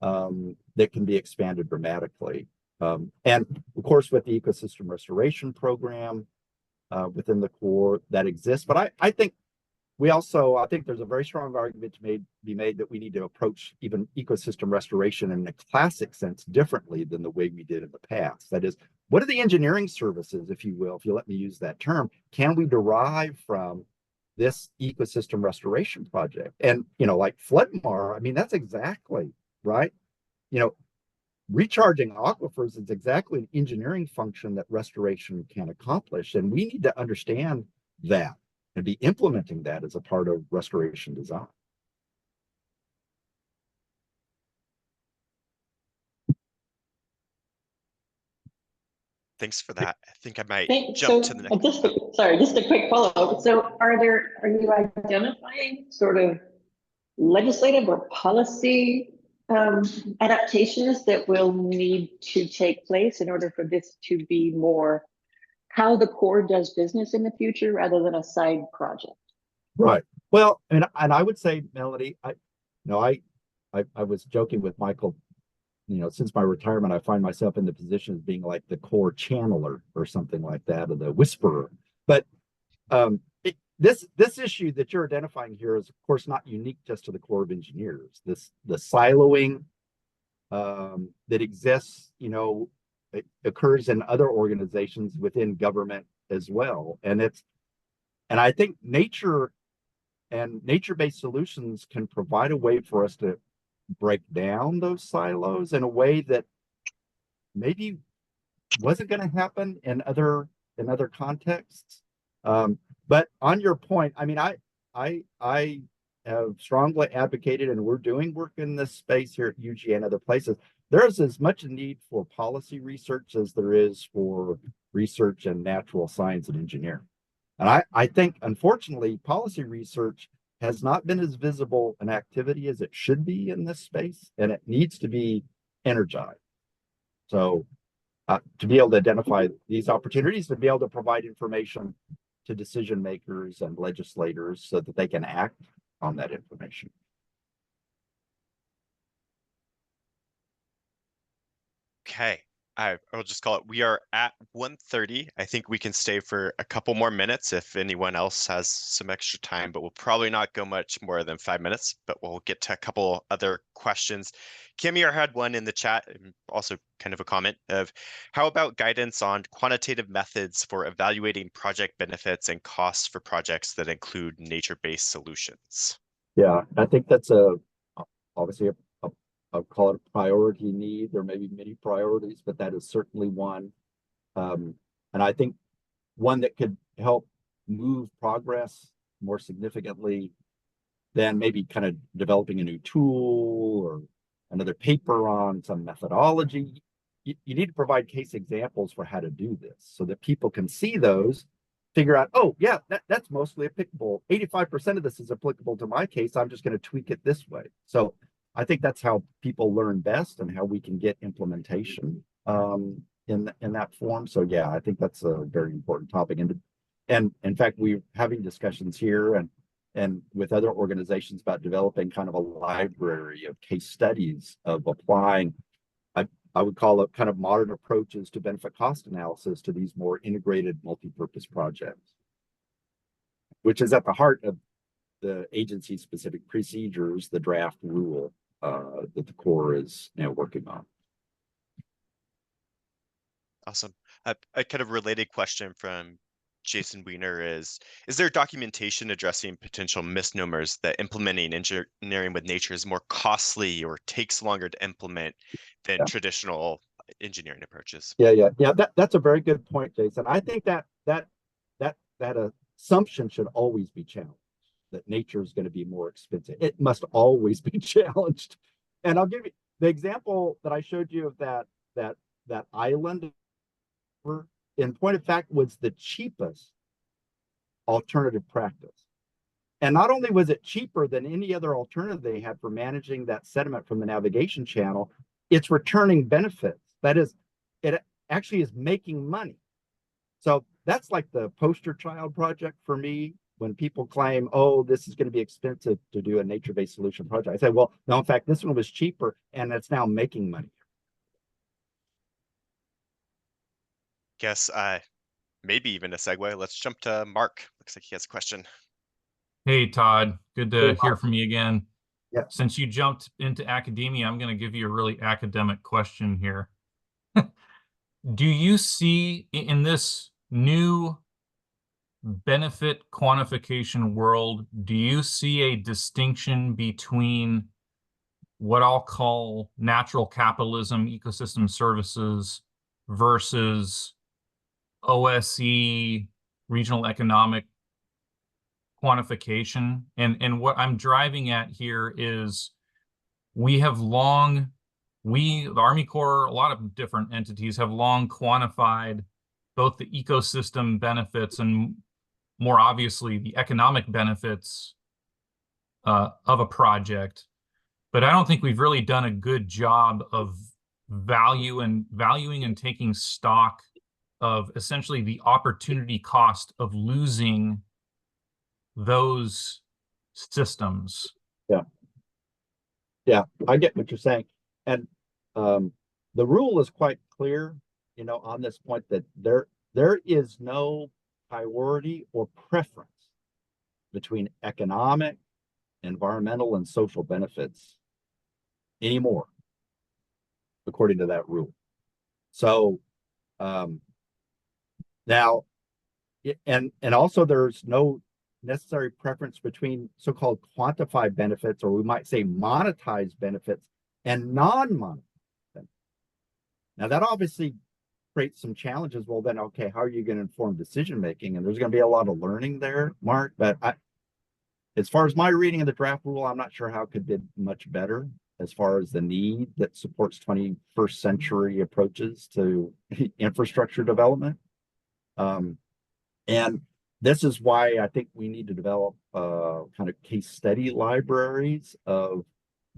that can be expanded dramatically. And of course, with the ecosystem restoration program within the Corps that exists, but I think I think there's a very strong argument to be made that we need to approach even ecosystem restoration in a classic sense differently than the way we did in the past. That is, what are the engineering services, if you will, if you let me use that term, can we derive from this ecosystem restoration project? And, like LunchMAR, I mean, that's exactly right. Recharging aquifers is exactly an engineering function that restoration can accomplish. And we need to understand that and be implementing that as a part of restoration design. Thanks for that. I think I might Thanks. jump So to the next. just a quick follow-up. So are you identifying sort of legislative or policy adaptations that will need to take place in order for this to be more how the Corps does business in the future rather than a side project? Right. Well, and I would say, Melody, I was joking with Michael. Since my retirement, I find myself in the position of being like the Corps channeler or something like that, or the whisperer. But this issue that you're identifying here is, of course, not unique just to the Corps of Engineers. The siloing that exists, it occurs in other organizations within government as well. And I think nature and nature-based solutions can provide a way for us to break down those silos in a way that maybe wasn't going to happen in other contexts. But on your point, I mean, I have strongly advocated, and we're doing work in this space here at UGA and other places. There's as much a need for policy research as there is for research in natural science and engineering. And I think, unfortunately, policy research has not been as visible an activity as it should be in this space, and it needs to be energized. So to be able to identify these opportunities, to be able to provide information to decision makers and legislators so that they can act on that information. Okay. I'll just call it. We are at 1:30. I think we can stay for a couple more minutes if anyone else has some extra time, but we'll probably not go much more than 5 minutes, but we'll get to a couple other questions. Kimmy had one in the chat, and also kind of a comment of how about guidance on quantitative methods for evaluating project benefits and costs for projects that include nature-based solutions? Yeah, I think that's obviously I'll call it a priority need. There may be many priorities, but that is certainly one. And I think one that could help move progress more significantly than maybe kind of developing a new tool or another paper on some methodology. You need to provide case examples for how to do this so that people can see those, figure out, oh, yeah, that's mostly applicable. 85% of this is applicable to my case. I'm just going to tweak it this way. So I think that's how people learn best and how we can get implementation in that form. So yeah, I think that's a very important topic. And in fact, we're having discussions here and with other organizations about developing kind of a library of case studies of applying, I would call it kind of modern approaches to benefit cost analysis to these more integrated multi-purpose projects, which is at the heart of the agency specific procedures, the draft rule that the Corps is now working on. Awesome. A kind of related question from Jason Wiener is there documentation addressing potential misnomers that implementing engineering with nature is more costly or takes longer to implement than traditional engineering approaches? Yeah. That's a very good point, Jason. I think that assumption should always be challenged, that nature is going to be more expensive. It must always be challenged. And I'll give you the example that I showed you of that island, in point of fact, was the cheapest alternative practice. And not only was it cheaper than any other alternative they had for managing that sediment from the navigation channel, it's returning benefits. That is, it actually is making money. So that's like the poster child project for me. When people claim, oh, this is going to be expensive to do a nature-based solution project, I say, well, no, in fact, this one was cheaper and it's now making money. Guess maybe even a segue. Let's jump to Mark. Looks like he has a question. Hey, Todd. Good to hear from you again. Yeah. Since you jumped into academia, I'm going to give you a really academic question here. Do you see in this new benefit quantification world, do you see a distinction between what I'll call natural capitalism, ecosystem services versus OSE, regional economic quantification? And what I'm driving at here is we have long, the Army Corps, a lot of different entities have long quantified both the ecosystem benefits and more obviously the economic benefits of a project. But I don't think we've really done a good job of valuing and taking stock of essentially the opportunity cost of losing those systems. Yeah, I get what you're saying. And the rule is quite clear, on this point, that there is no priority or preference between economic, environmental, and social benefits anymore, according to that rule. So now, and also there's no necessary preference between so-called quantified benefits, or we might say monetized benefits, and non-monetized benefits. Now that obviously creates some challenges. Well, then, okay, how are you going to inform decision making? And there's going to be a lot of learning there, Mark. But as far as my reading of the draft rule, I'm not sure how it could be much better as far as the need that supports 21st century approaches to infrastructure development. And this is why I think we need to develop kind of case study libraries of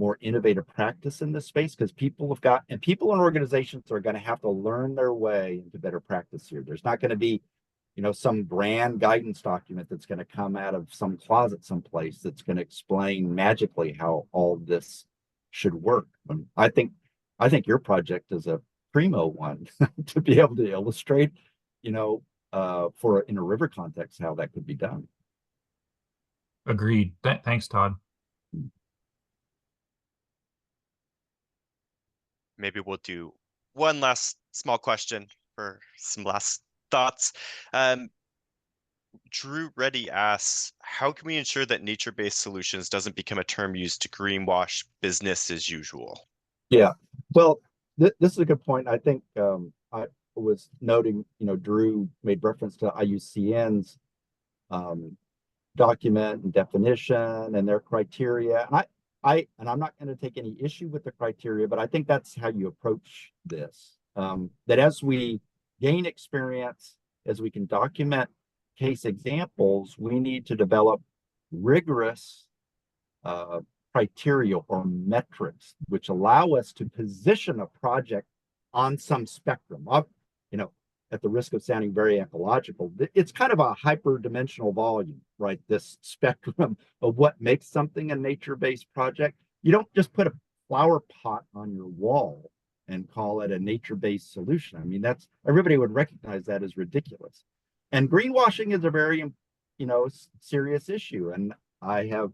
more innovative practice in this space, because people and organizations are going to have to learn their way into better practice here. There's not going to be, some grand guidance document that's going to come out of some closet someplace that's going to explain magically how all this should work. I think your project is a primo one to be able to illustrate, in a river context, how that could be done. Agreed. Thanks, Todd. Maybe we'll do one last small question for some last thoughts. Drew Reddy asks, how can we ensure that nature-based solutions doesn't become a term used to greenwash business as usual? Yeah, well, this is a good point. I think I was noting, Drew made reference to IUCN's document and definition and their criteria. And and I'm not going to take any issue with the criteria, but I think that's how you approach this. That as we gain experience, as we can document case examples, we need to develop rigorous criteria or metrics which allow us to position a project on some spectrum of, at the risk of sounding very ecological, it's kind of a hyperdimensional volume, right? This spectrum of what makes something a nature-based project. You don't just put a flower pot on your wall and call it a nature-based solution. I mean, everybody would recognize that as ridiculous. And greenwashing is a very, serious issue. And I have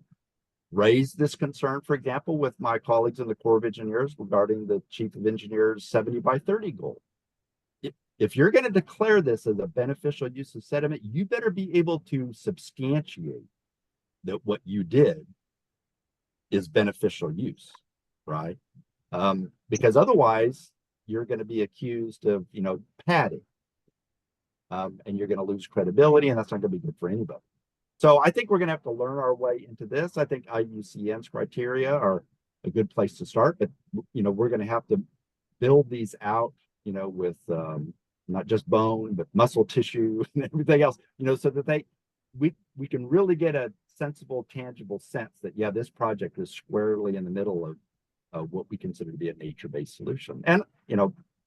raised this concern, for example, with my colleagues in the Corps of Engineers regarding the Chief of Engineers 70 by 30 goal. If you're going to declare this as a beneficial use of sediment, you better be able to substantiate that what you did is beneficial use, right? Because otherwise you're going to be accused of, padding, and you're going to lose credibility, and that's not going to be good for anybody. So I think we're going to have to learn our way into this. I think IUCN's criteria are a good place to start, but we're going to have to build these out, with not just bone, but muscle tissue and everything else, so that we can really get a sensible, tangible sense that, yeah, this project is squarely in the middle of what we consider to be a nature-based solution. And,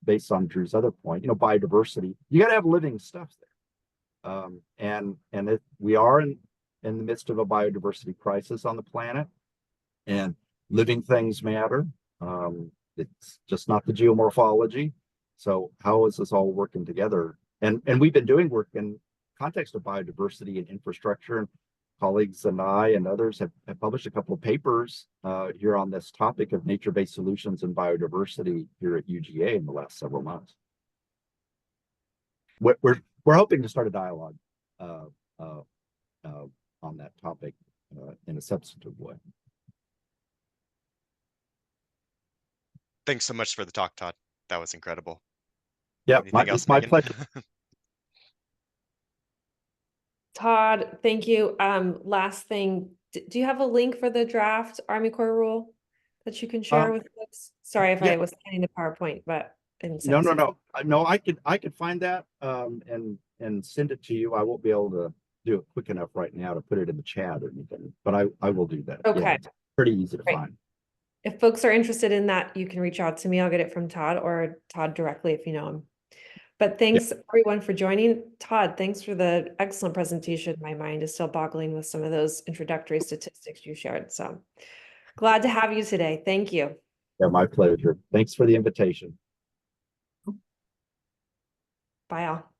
based on Drew's other point, biodiversity, you got to have living stuff there. And if we are in the midst of a biodiversity crisis on the planet, and living things matter. It's just not the geomorphology. So how is this all working together? And we've been doing work in context of biodiversity and infrastructure. And colleagues and I and others have published a couple of papers here on this topic of nature-based solutions and biodiversity here at UGA in the last several months. We're hoping to start a dialogue on that topic in a substantive way. Thanks so much for the talk, Todd. That was incredible. Yeah, Anything else, my Megan? pleasure. Todd, thank you. Last thing, do you have a link for the draft Army Corps rule that you can share with us? Sorry if yeah. I was sending the PowerPoint, but I didn't No, send no. I could find that and send it to you. I won't be able to do it quick enough right now to put it in the chat or anything, but I will do that. Okay. Yeah, it's pretty easy to Great. find. If folks are interested in that, you can reach out to me. I'll get it from Todd or Todd directly if you know him. But thanks everyone for joining. Todd, thanks for the excellent presentation. My mind is still boggling with some of those introductory statistics you shared. So glad to have you today. Thank you. Yeah, my pleasure. Thanks for the invitation. Bye all.